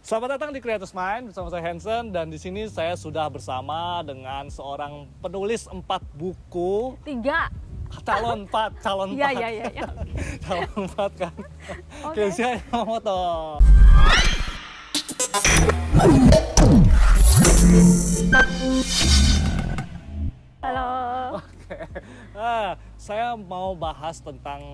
Selamat datang di Creators Mind bersama saya Hansen, dan di sini saya sudah bersama dengan seorang penulis 4 buku. 3. Calon 4. Iya. Calon 4 kan. Oke. Kezia Yamamoto. Halo. Oke. Saya mau bahas tentang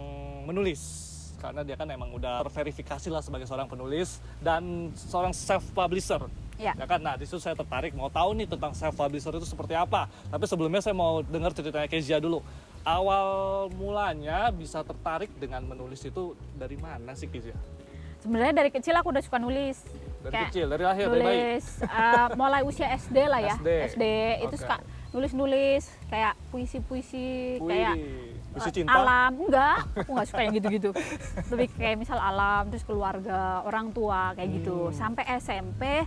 menulis. Karena dia kan emang udah terverifikasi lah sebagai seorang penulis dan seorang self-publisher. Ya. Ya kan, nah disitu saya tertarik mau tahu nih tentang self-publisher itu seperti apa. Tapi sebelumnya saya mau dengar ceritanya Kezia dulu. Awal mulanya bisa tertarik dengan menulis itu dari mana sih Kezia? Sebenarnya dari kecil aku udah suka nulis. Dari Kayak kecil, dari lahir, dari bayi? nulis, mulai usia SD lah ya. SD. Itu Oke. suka nulis-nulis kayak puisi-puisi, kayak puisi cinta? alam. Enggak, aku nggak suka yang gitu-gitu. Lebih kayak misal alam, terus keluarga, orang tua, kayak gitu. Sampai SMP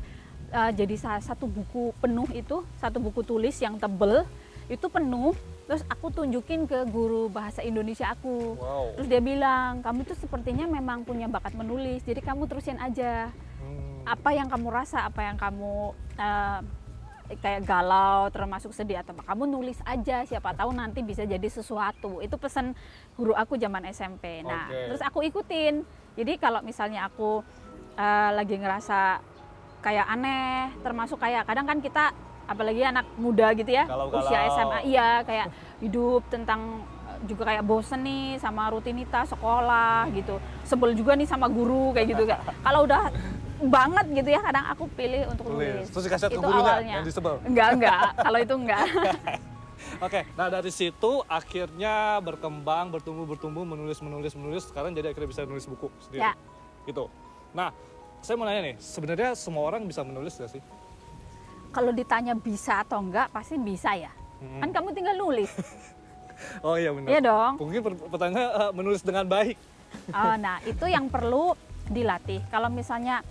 jadi salah satu buku penuh itu, satu buku tulis yang tebel, itu penuh. Terus aku tunjukin ke guru bahasa Indonesia aku. Wow. Terus dia bilang, kamu tuh sepertinya memang punya bakat menulis, jadi kamu terusin aja. Apa yang kamu rasa, apa yang kamu kayak galau, termasuk sedih atau apa, kamu nulis aja, siapa tahu nanti bisa jadi sesuatu. Itu pesan guru aku zaman SMP. Nah, Oke. terus aku ikutin. Jadi kalau misalnya aku lagi ngerasa kayak aneh, termasuk kayak kadang kan kita apalagi anak muda gitu ya, Galau-galau. usia SMA, iya kayak hidup tentang juga kayak bosen nih sama rutinitas sekolah gitu, sebel juga nih sama guru kayak gitu. Kalau udah banget gitu ya, kadang aku pilih untuk nulis. Terus dikasih ke Itu gurunya awalnya. yang disebel? Enggak, kalau itu enggak. Oke, nah dari situ akhirnya berkembang, bertumbuh, menulis. Sekarang jadi akhirnya bisa nulis buku sendiri. Ya. Gitu. Nah, saya mau nanya nih, sebenarnya semua orang bisa menulis gak sih? Kalau ditanya bisa atau enggak, pasti bisa ya. Kan kamu tinggal nulis. Oh iya benar. Iya dong. Mungkin pertanyaannya menulis dengan baik. Nah, itu yang perlu dilatih. Kalau misalnya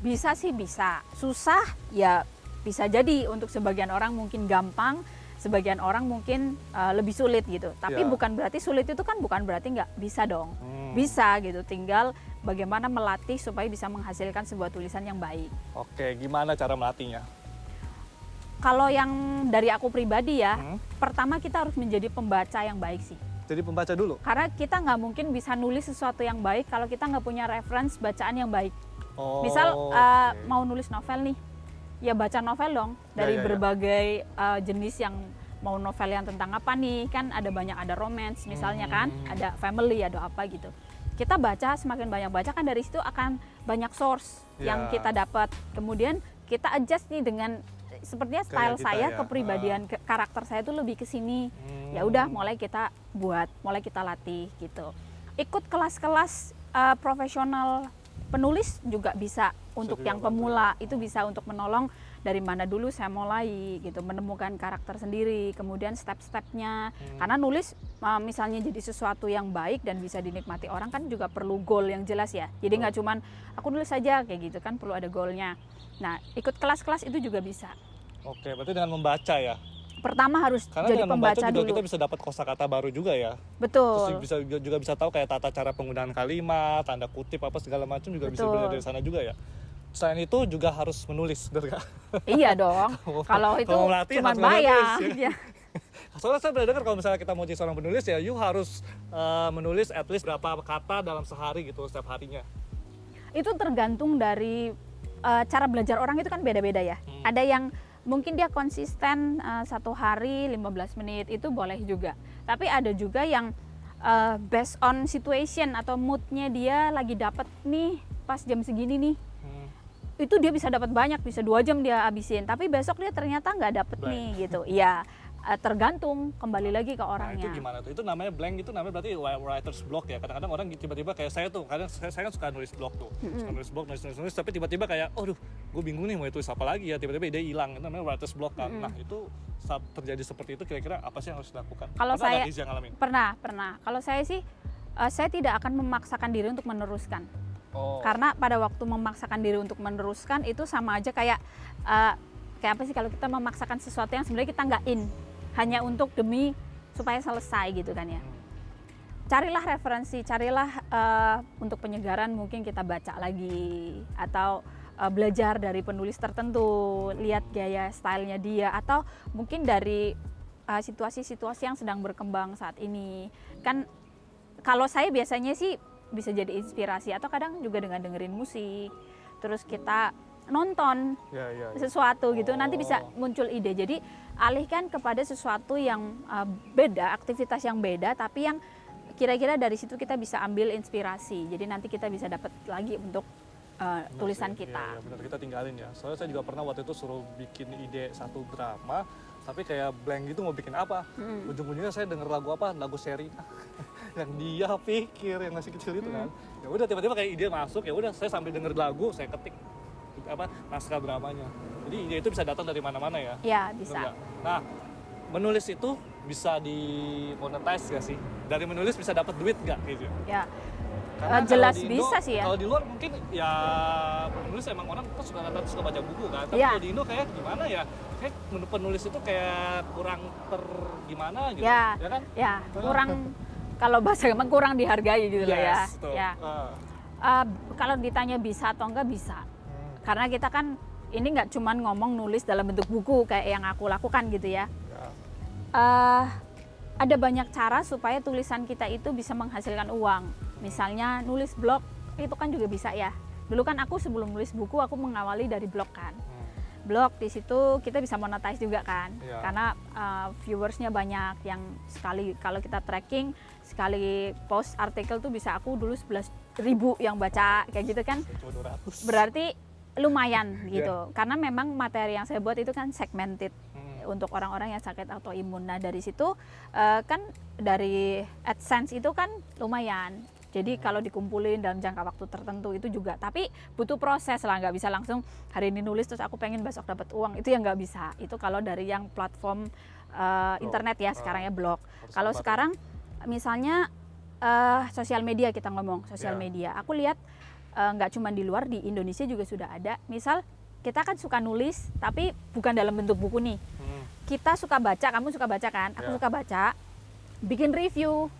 bisa sih bisa, susah ya bisa jadi. Untuk sebagian orang mungkin gampang, sebagian orang mungkin lebih sulit gitu. Tapi Ya. bukan berarti sulit itu kan bukan berarti nggak bisa dong. Bisa gitu, tinggal bagaimana melatih supaya bisa menghasilkan sebuah tulisan yang baik. Oke, gimana cara melatihnya? Kalau yang dari aku pribadi ya, pertama kita harus menjadi pembaca yang baik sih. Jadi pembaca dulu? Karena kita nggak mungkin bisa nulis sesuatu yang baik kalau kita nggak punya reference bacaan yang baik. Oh, Misal oke. mau nulis novel nih, ya baca novel dong dari Ya. berbagai jenis. Yang mau novel yang tentang apa nih, kan ada banyak, ada romance misalnya kan, ada family, ada apa gitu. Kita baca, semakin banyak baca kan dari situ akan banyak source yang Ya. kita dapat. Kemudian kita adjust nih dengan sepertinya style Gaya kita saya, ya. kepribadian, karakter saya tuh lebih ke sini. Ya udah, mulai kita buat, mulai kita latih gitu. Ikut kelas-kelas profesional penulis juga bisa untuk juga yang bantu. pemula. Itu bisa untuk menolong dari mana dulu saya mulai gitu, menemukan karakter sendiri, kemudian step-stepnya. Karena nulis misalnya jadi sesuatu yang baik dan bisa dinikmati orang kan juga perlu goal yang jelas ya. Jadi nggak cuman aku nulis saja kayak gitu, kan perlu ada goalnya. Nah, ikut kelas-kelas itu juga bisa. Oke, berarti dengan membaca ya? Pertama harus Karena jadi dengan membaca pembaca juga dulu. kita bisa dapat kosakata baru juga ya. Betul. Terus juga bisa tahu kayak tata cara penggunaan kalimat, tanda kutip apa segala macam juga bisa Betul. belajar dari sana juga ya. Selain itu juga harus menulis, benar nggak? Iya dong. Kalau itu Kalau melatih cuma harus belajar bayar. nulis, Ya. Soalnya saya pernah dengar kalau misalnya kita mau jadi seorang penulis ya, you harus menulis at least berapa kata dalam sehari gitu setiap harinya. Itu tergantung dari cara belajar orang, itu kan beda-beda ya. Ada yang mungkin dia konsisten 1 hari 15 menit, itu boleh juga. Tapi ada juga yang based on situation atau moodnya dia lagi dapat nih pas jam segini nih. Itu dia bisa dapat banyak, bisa 2 jam dia habisin. Tapi besok dia ternyata nggak dapet Blank. nih gitu. Iya, tergantung, kembali lagi ke Nah orangnya. itu gimana tuh? Itu namanya blank, itu namanya berarti writer's block ya. Kadang-kadang orang tiba-tiba kayak saya tuh, kadang saya kan suka nulis blog tuh. Suka nulis blog, nulis, tapi tiba-tiba kayak, aduh gue bingung nih mau tulis apa lagi ya. Tiba-tiba ide hilang, itu namanya writer's block kan. Nah itu saat terjadi seperti itu kira-kira apa sih yang harus dilakukan? Kalau Pernah saya nggak Kezia ngalamin? pernah. Kalau saya sih, saya tidak akan memaksakan diri untuk meneruskan. Oh. Karena pada waktu memaksakan diri untuk meneruskan itu sama aja kayak apa sih kalau kita memaksakan sesuatu yang sebenarnya kita nggak in, hanya untuk demi supaya selesai gitu kan ya. Carilah referensi, carilah untuk penyegaran, mungkin kita baca lagi atau belajar dari penulis tertentu, lihat gaya stylenya dia, atau mungkin dari situasi-situasi yang sedang berkembang saat ini. Kan kalau saya biasanya sih bisa jadi inspirasi, atau kadang juga dengan dengerin musik, terus kita nonton sesuatu gitu, nanti bisa muncul ide. Jadi alihkan kepada sesuatu yang beda, aktivitas yang beda, tapi yang kira-kira dari situ kita bisa ambil inspirasi. Jadi nanti kita bisa dapat lagi untuk tulisan kita. Iya, benar, kita tinggalin ya. Soalnya saya juga pernah waktu itu suruh bikin ide satu drama, tapi kayak blank gitu mau bikin apa. Ujung-ujungnya saya denger lagu apa, lagu Sherina yang dia pikir, yang masih kecil itu kan. Ya udah tiba-tiba kayak ide masuk, ya udah saya sambil denger lagu, saya ketik naskah dramanya. Jadi ide itu bisa datang dari mana-mana ya. Ya, bisa. Nah, menulis itu bisa dimonetize gak sih? Dari menulis bisa dapat duit gak gitu? Ya. Karena jelas di Indo, bisa sih ya. Kalau di luar mungkin ya penulis emang orang kan suka baca buku kan. Tapi Ya. kalau di Indo kayak gimana ya? Kayak penulis itu kayak kurang gimana gitu. Ya, Ya kan? ya kurang kalau bahasa emang kurang dihargai gitu lah ya. Tuh. Ya. Kalau ditanya bisa atau enggak bisa. Karena kita kan ini nggak cuman ngomong nulis dalam bentuk buku kayak yang aku lakukan gitu ya. Ada banyak cara supaya tulisan kita itu bisa menghasilkan uang. Misalnya nulis blog itu kan juga bisa ya. Dulu kan aku sebelum nulis buku aku mengawali dari blog kan. Blog di situ kita bisa monetize juga kan. Karena viewersnya banyak, yang sekali kalau kita tracking sekali post artikel tuh bisa aku dulu 11.000 yang baca kayak gitu kan. Berarti lumayan gitu, karena memang materi yang saya buat itu kan segmented untuk orang-orang yang sakit autoimun. Nah dari situ kan dari AdSense itu kan lumayan. Jadi kalau dikumpulin dalam jangka waktu tertentu itu juga, tapi butuh proses lah, nggak bisa langsung hari ini nulis terus aku pengen besok dapat uang, itu yang nggak bisa. Itu kalau dari yang platform internet ya sekarang ya blog. Kalau sekarang misalnya sosial media, kita ngomong sosial media, aku lihat nggak cuma di luar, di Indonesia juga sudah ada. Misal kita kan suka nulis tapi bukan dalam bentuk buku nih. Kita suka baca, kamu suka baca kan, aku suka baca, bikin review.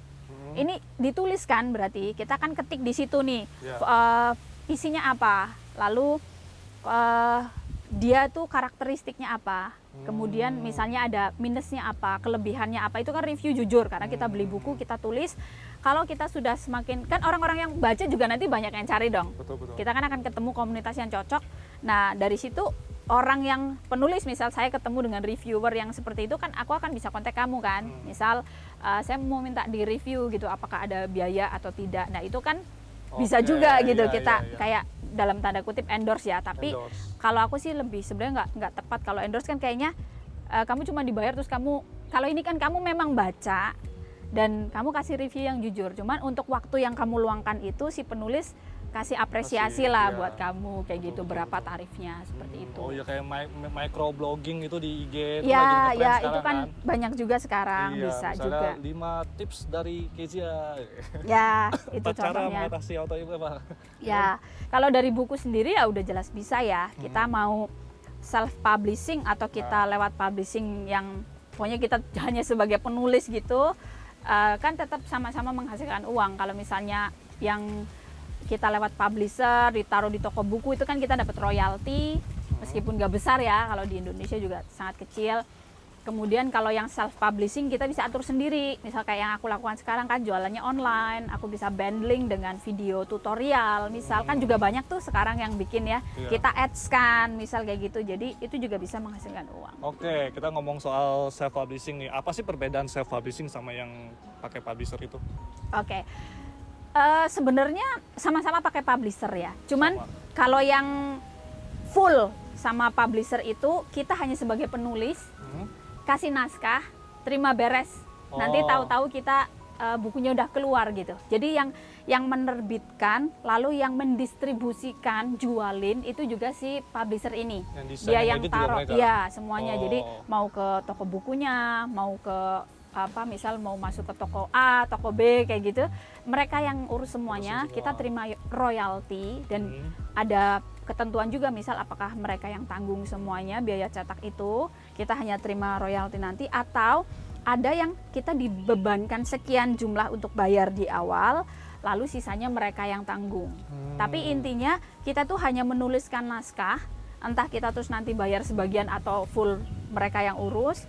Ini ditulis kan, berarti kita kan ketik di situ nih isinya apa, lalu dia tuh karakteristiknya apa, kemudian misalnya ada minusnya apa, kelebihannya apa, itu kan review jujur karena kita beli buku, kita tulis. Kalau kita sudah semakin, kan orang-orang yang baca juga nanti banyak yang cari dong. Betul. Kita kan akan ketemu komunitas yang cocok. Nah dari situ orang yang penulis, misal saya ketemu dengan reviewer yang seperti itu kan, aku akan bisa kontak kamu kan. Misal saya mau minta di review gitu, apakah ada biaya atau tidak. Nah itu kan bisa juga gitu, kita kayak dalam tanda kutip endorse ya. Tapi kalau aku sih lebih sebenarnya nggak tepat. Kalau endorse kan kayaknya kamu cuma dibayar terus kamu, kalau ini kan kamu memang baca dan kamu kasih review yang jujur. Cuman untuk waktu yang kamu luangkan itu si penulis kasih apresiasi lah buat kamu kayak gitu, berapa tarifnya seperti itu. Oh ya, kayak microblogging itu di IG. Ya itu kan banyak juga sekarang, bisa juga. 5 tips dari Kezia. Ya itu Cara contohnya. mengatasi autoimun apa? Ya kalau dari buku sendiri ya udah jelas bisa ya. Kita mau self publishing atau kita lewat publishing yang pokoknya kita hanya sebagai penulis gitu, kan tetap sama-sama menghasilkan uang. Kalau misalnya yang kita lewat publisher, ditaruh di toko buku, itu kan kita dapat royalti, meskipun nggak besar ya, kalau di Indonesia juga sangat kecil. Kemudian kalau yang self publishing kita bisa atur sendiri, misal kayak yang aku lakukan sekarang kan jualannya online, aku bisa bundling dengan video tutorial, misal kan juga banyak tuh sekarang yang bikin ya, kita ads kan, misal kayak gitu, jadi itu juga bisa menghasilkan uang. Oke, kita ngomong soal self publishing nih. Apa sih perbedaan self publishing sama yang pakai publisher itu? Oke. Sebenarnya sama-sama pakai publisher ya. Cuman kalau yang full sama publisher itu kita hanya sebagai penulis, kasih naskah, terima beres. Nanti tahu-tahu kita bukunya udah keluar gitu. Jadi yang menerbitkan lalu yang mendistribusikan, jualin itu juga si publisher ini. Dia yang taruh, ya semuanya. Jadi mau ke toko bukunya, mau ke misal mau masuk ke toko A, toko B kayak gitu, mereka yang urus semuanya, kita terima royalti dan ada ketentuan juga, misal apakah mereka yang tanggung semuanya biaya cetak itu, kita hanya terima royalti nanti, atau ada yang kita dibebankan sekian jumlah untuk bayar di awal, lalu sisanya mereka yang tanggung. Tapi intinya kita tuh hanya menuliskan naskah, entah kita terus nanti bayar sebagian atau full mereka yang urus,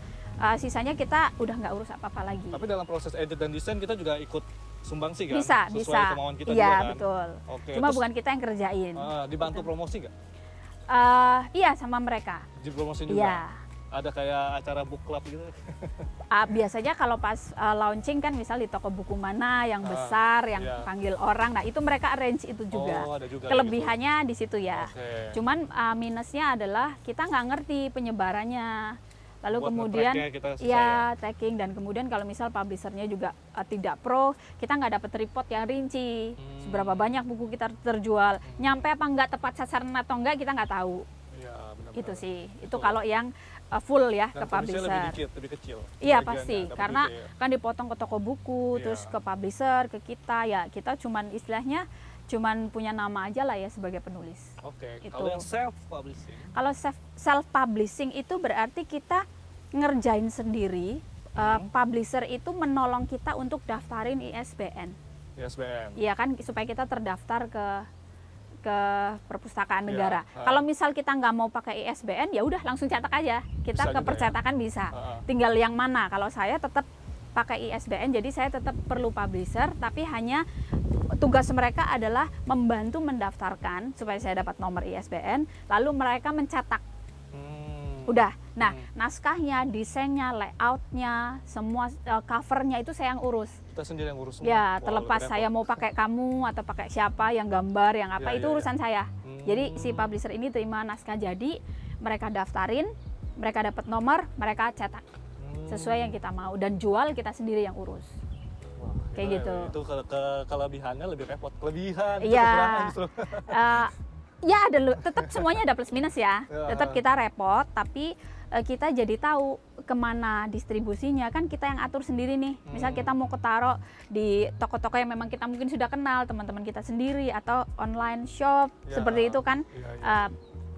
sisanya kita udah nggak urus apa-apa lagi. Tapi dalam proses edit dan desain kita juga ikut sumbangsi kan? Bisa, Sesuai bisa. kemauan kita Iya, juga kan? betul. Oke, Cuma terus, bukan kita yang kerjain. dibantu promosi nggak? Iya, sama mereka. Dipromosi juga? Iya. Ada kayak acara book club gitu? Biasanya kalau pas launching kan misal di toko buku mana yang besar, yang iya. panggil orang, nah itu mereka arrange itu juga. Oh, ada juga Kelebihannya di situ ya. Oke. Cuman minusnya adalah kita nggak ngerti penyebarannya. Lalu Buat kemudian nge-tracknya kita susah ya tracking, dan kemudian kalau misal publishernya juga tidak pro, kita nggak dapat report yang rinci. Seberapa banyak buku kita terjual, nyampe apa nggak tepat sasaran atau enggak kita nggak tahu. Iya, benar-benar. Gitu sih. Itu Betul. kalau yang full ya Dan ke publisher. lebih kecil. Iya bagiannya, pasti, dapat karena duitnya ya. kan dipotong ke toko buku, Iya. terus ke publisher, ke kita, ya kita cuman istilahnya cuman punya nama aja lah ya sebagai penulis. Oke, Itu. kalau yang self publishing. Kalau self publishing itu berarti kita ngerjain sendiri, publisher itu menolong kita untuk daftarin ISBN. ISBN. Iya kan, supaya kita terdaftar ke perpustakaan Iya, negara. Kalau misal kita nggak mau pakai ISBN, ya udah langsung cetak aja. Kita Bisa ke juga ya? percetakan bisa. Tinggal yang mana. Kalau saya tetap pakai ISBN, jadi saya tetap perlu publisher, tapi hanya tugas mereka adalah membantu mendaftarkan supaya saya dapat nomor ISBN, lalu mereka mencetak. Udah. Nah, naskahnya, desainnya, layoutnya, semua covernya itu saya yang urus. Kita sendiri yang urus semua. Ya, Wow, terlepas lebih saya repot. mau pakai kamu atau pakai siapa yang gambar, yang apa, Ya, itu ya, urusan saya. Jadi si Hmm. publisher ini terima naskah jadi, mereka daftarin, mereka dapat nomor, mereka cetak sesuai yang kita mau, dan jual kita sendiri yang urus. Wah, Kayak itu gitu. Itu kelebihannya lebih repot. Kelebihan, itu Iya. kekurangan justru. Ya ada tetap semuanya ada plus minus ya. Ya. Tetap kita repot, tapi kita jadi tahu kemana distribusinya, kan kita yang atur sendiri nih. Misal kita mau ketaruh di toko-toko yang memang kita mungkin sudah kenal, teman-teman kita sendiri, atau online shop Ya. seperti itu kan. Iya, iya.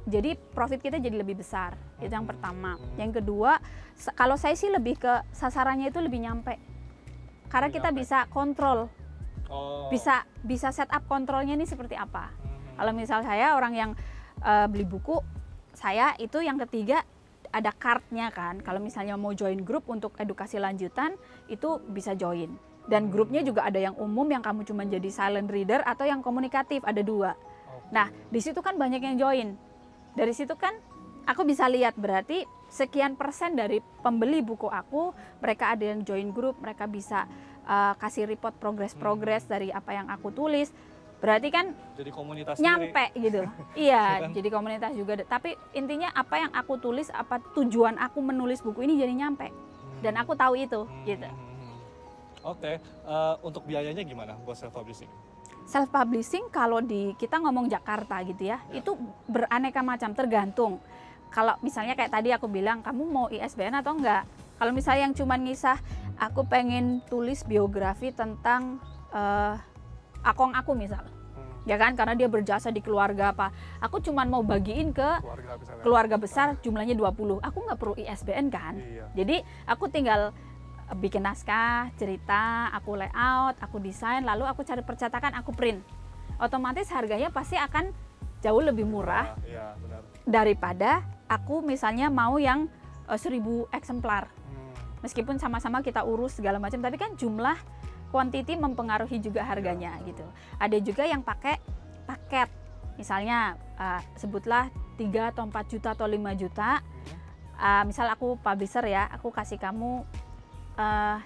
Jadi profit kita jadi lebih besar. Itu yang pertama. Yang kedua, kalau saya sih lebih ke sasarannya itu lebih nyampe. Karena Lebih kita nyampe. bisa kontrol, Oh. bisa set up kontrolnya ini seperti apa. Kalau misal saya orang yang beli buku, saya itu yang ketiga ada cardnya kan. Kalau misalnya mau join grup untuk edukasi lanjutan, itu bisa join. Dan grupnya juga ada yang umum, yang kamu cuma jadi silent reader, atau yang komunikatif, ada 2. Nah, di situ kan banyak yang join. Dari situ kan aku bisa lihat berarti sekian persen dari pembeli buku aku, mereka ada yang join grup, mereka bisa kasih report progres dari apa yang aku tulis. Berarti kan Jadi komunitas nyampe sendiri. gitu. Iya, jadi komunitas juga. Tapi intinya apa yang aku tulis, apa tujuan aku menulis buku ini jadi nyampe. Dan aku tahu itu gitu. Oke, untuk biayanya gimana buat self publishing? Self publishing kalau kita ngomong Jakarta gitu ya, itu beraneka macam, tergantung. Kalau misalnya kayak tadi aku bilang, kamu mau ISBN atau enggak? Kalau misalnya yang cuman ngisah, aku pengen tulis biografi tentang akong aku misal, ya kan, karena dia berjasa di keluarga apa, aku cuman mau bagiin ke keluarga besar jumlahnya 20, aku nggak perlu ISBN kan. Iya. Jadi aku tinggal bikin naskah, cerita, aku layout, aku desain, lalu aku cari percetakan, aku print. Otomatis harganya pasti akan jauh lebih murah Iya, benar. daripada aku misalnya mau yang 1000 eksemplar. Meskipun sama-sama kita urus segala macam, tapi kan jumlah quantity mempengaruhi juga harganya gitu. Ada juga yang pakai paket. Misalnya sebutlah 3 atau 4 juta atau 5 juta. Misal aku publisher ya, aku kasih kamu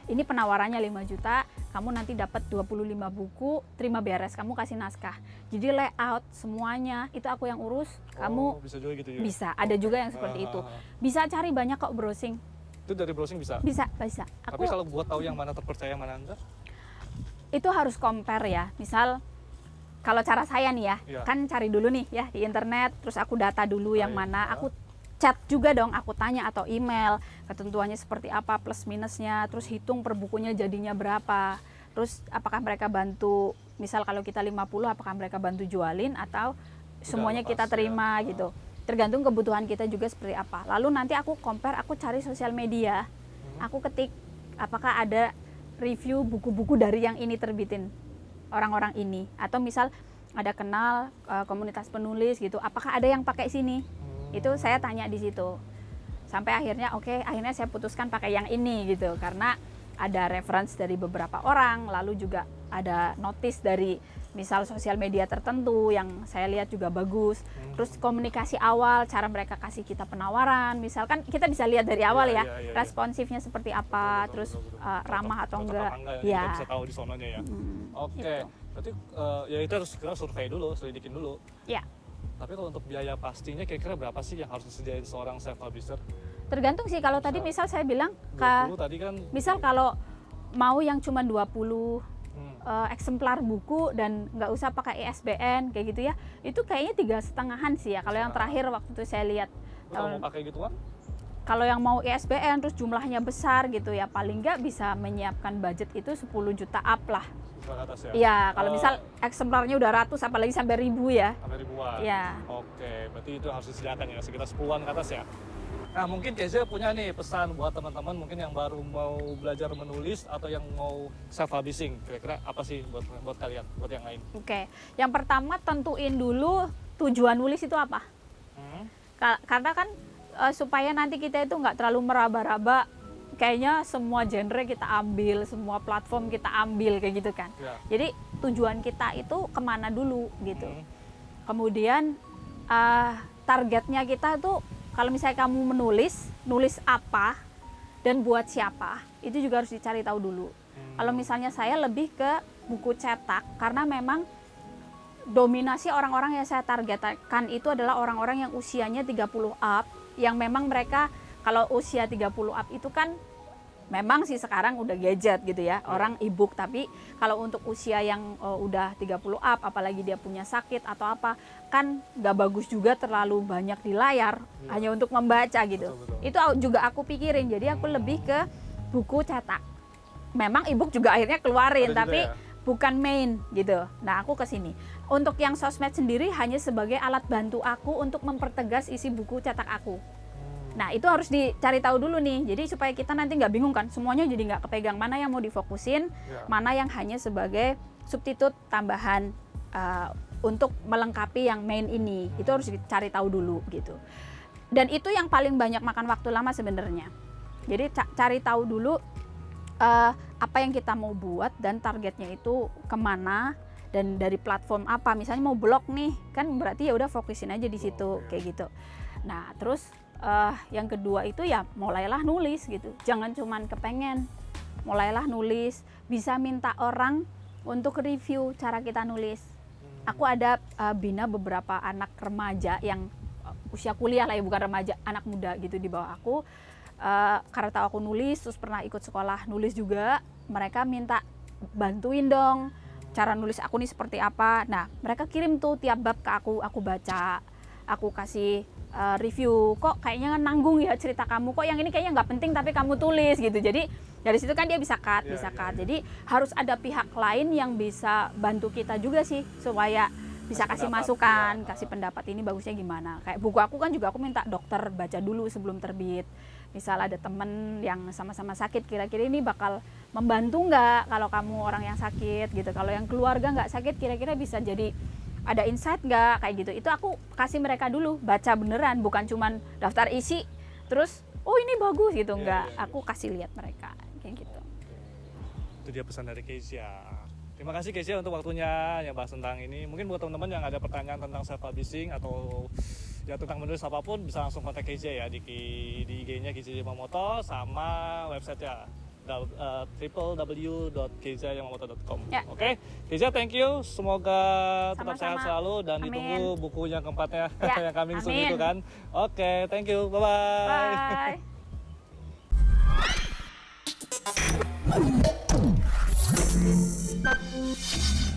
ini penawarannya 5 juta, kamu nanti dapat 25 buku, terima beres, kamu kasih naskah. Jadi layout semuanya itu aku yang urus, kamu bisa juga gitu ya. bisa. Ada juga yang seperti itu. Bisa cari banyak kok browsing. Itu dari browsing bisa. Bisa. Tapi kalau buat tahu yang mana terpercaya mana enggak? Itu harus compare ya. Misal kalau cara saya nih ya, Iya. kan cari dulu nih ya di internet, terus aku data dulu yang Baik, mana, ya. aku chat juga dong, aku tanya atau email, ketentuannya seperti apa, plus minusnya, terus hitung per bukunya jadinya berapa, terus apakah mereka bantu, misal kalau kita 50, apakah mereka bantu jualin atau semuanya lepas kita terima ya. gitu. Tergantung kebutuhan kita juga seperti apa. Lalu nanti aku compare, aku cari sosial media, aku ketik apakah ada review buku-buku dari yang ini terbitin. orang-orang ini, atau misal ada kenal komunitas penulis gitu, apakah ada yang pakai sini? Itu saya tanya di situ. Sampai akhirnya akhirnya saya putuskan pakai yang ini gitu, karena ada reference dari beberapa orang, lalu juga ada notice dari misal sosial media tertentu yang saya lihat juga bagus. Terus komunikasi awal, cara mereka kasih kita penawaran, misalkan kita bisa lihat dari awal ya, responsifnya seperti apa, terus ramah atau enggak. Kita bisa tahu di sononya ya. Oke, berarti ya itu harus kita survei dulu, selidikin dulu. Ya. Tapi kalau untuk biaya pastinya kira-kira berapa sih yang harus disediain seorang self publisher? Tergantung sih, kalau tadi misal saya bilang 20 tadi kan, misal kalau mau yang cuma 20 eksemplar buku dan nggak usah pakai ISBN kayak gitu ya, itu kayaknya 3,5-an sih ya kalau yang terakhir waktu itu saya lihat. kalau mau pakai gituan? Kalau yang mau ISBN terus jumlahnya besar gitu ya, paling nggak bisa menyiapkan budget itu 10 juta up lah. Ke atas ya? Iya, kalau misal eksemplarnya udah ratus, apalagi sampai 1000 ya. Sampai ribuan? Iya. Oke, berarti itu harus disediakan ya, sekitar 10-an ke atas ya? Nah, mungkin Kezia punya nih pesan buat teman-teman mungkin yang baru mau belajar menulis atau yang mau self-publishing. Kira-kira apa sih buat kalian, buat yang lain? Oke, yang pertama tentuin dulu tujuan nulis itu apa. Karena kan supaya nanti kita itu nggak terlalu meraba-raba, kayaknya semua genre kita ambil, semua platform kita ambil kayak gitu kan. Ya. Jadi tujuan kita itu kemana dulu gitu. Kemudian targetnya kita tuh, kalau misalnya kamu nulis apa dan buat siapa, itu juga harus dicari tahu dulu. Kalau misalnya saya lebih ke buku cetak, karena memang dominasi orang-orang yang saya targetkan itu adalah orang-orang yang usianya 30 up, yang memang mereka kalau usia 30 up itu kan memang sih sekarang udah gadget gitu ya, orang e-book, tapi kalau untuk usia yang udah 30 up, apalagi dia punya sakit atau apa, kan nggak bagus juga terlalu banyak di layar, hanya untuk membaca gitu. Betul. Itu juga aku pikirin, jadi aku lebih ke buku cetak. Memang e-book juga akhirnya keluarin, Ada juga tapi ya? bukan main gitu. Nah, aku ke sini. Untuk yang sosmed sendiri hanya sebagai alat bantu aku untuk mempertegas isi buku cetak aku. Nah, itu harus dicari tahu dulu nih, jadi supaya kita nanti nggak bingung kan, semuanya jadi nggak kepegang, mana yang mau difokusin, mana yang hanya sebagai substitut tambahan untuk melengkapi yang main ini. Itu harus dicari tahu dulu gitu. Dan itu yang paling banyak makan waktu lama sebenarnya. Jadi cari tahu dulu apa yang kita mau buat dan targetnya itu kemana dan dari platform apa. Misalnya mau blog nih, kan berarti ya udah fokusin aja di situ kayak gitu. Nah, terus yang kedua itu ya mulailah nulis gitu, jangan cuman kepengen, mulailah nulis, bisa minta orang untuk review cara kita nulis. Aku ada bina beberapa anak remaja yang usia kuliah lah ya, bukan remaja, anak muda gitu di bawah aku, karena tahu aku nulis, terus pernah ikut sekolah nulis juga, mereka minta bantuin dong cara nulis aku nih seperti apa. Nah, mereka kirim tuh tiap bab ke aku baca, aku kasih review, kok kayaknya nanggung ya cerita kamu, kok yang ini kayaknya nggak penting tapi kamu tulis gitu. Jadi dari situ kan dia bisa cut. Jadi harus ada pihak lain yang bisa bantu kita juga sih, supaya bisa kasih masukan, kasih pendapat ini bagusnya gimana. Kayak buku aku kan juga aku minta dokter baca dulu sebelum terbit. Misal ada temen yang sama-sama sakit, kira-kira ini bakal membantu nggak kalau kamu orang yang sakit gitu. Kalau yang keluarga nggak sakit, kira-kira bisa jadi ada insight nggak kayak gitu. Itu aku kasih mereka dulu, baca beneran, bukan cuman daftar isi terus oh ini bagus gitu, nggak. Aku kasih lihat mereka kayak gitu. Itu dia pesan dari Kezia. Terima kasih Kezia untuk waktunya yang bahas tentang ini. Mungkin buat teman-teman yang ada pertanyaan tentang self publishing atau ya tentang menulis apapun, bisa langsung kontak Kezia ya di IG-nya Kezia Yamamoto, sama website-nya www.kezia.com. Oke, Kezia, thank you. Semoga tetap sehat selalu dan ditunggu buku yang keempatnya yang coming soon itu kan. Oke, thank you. Bye-bye. Bye.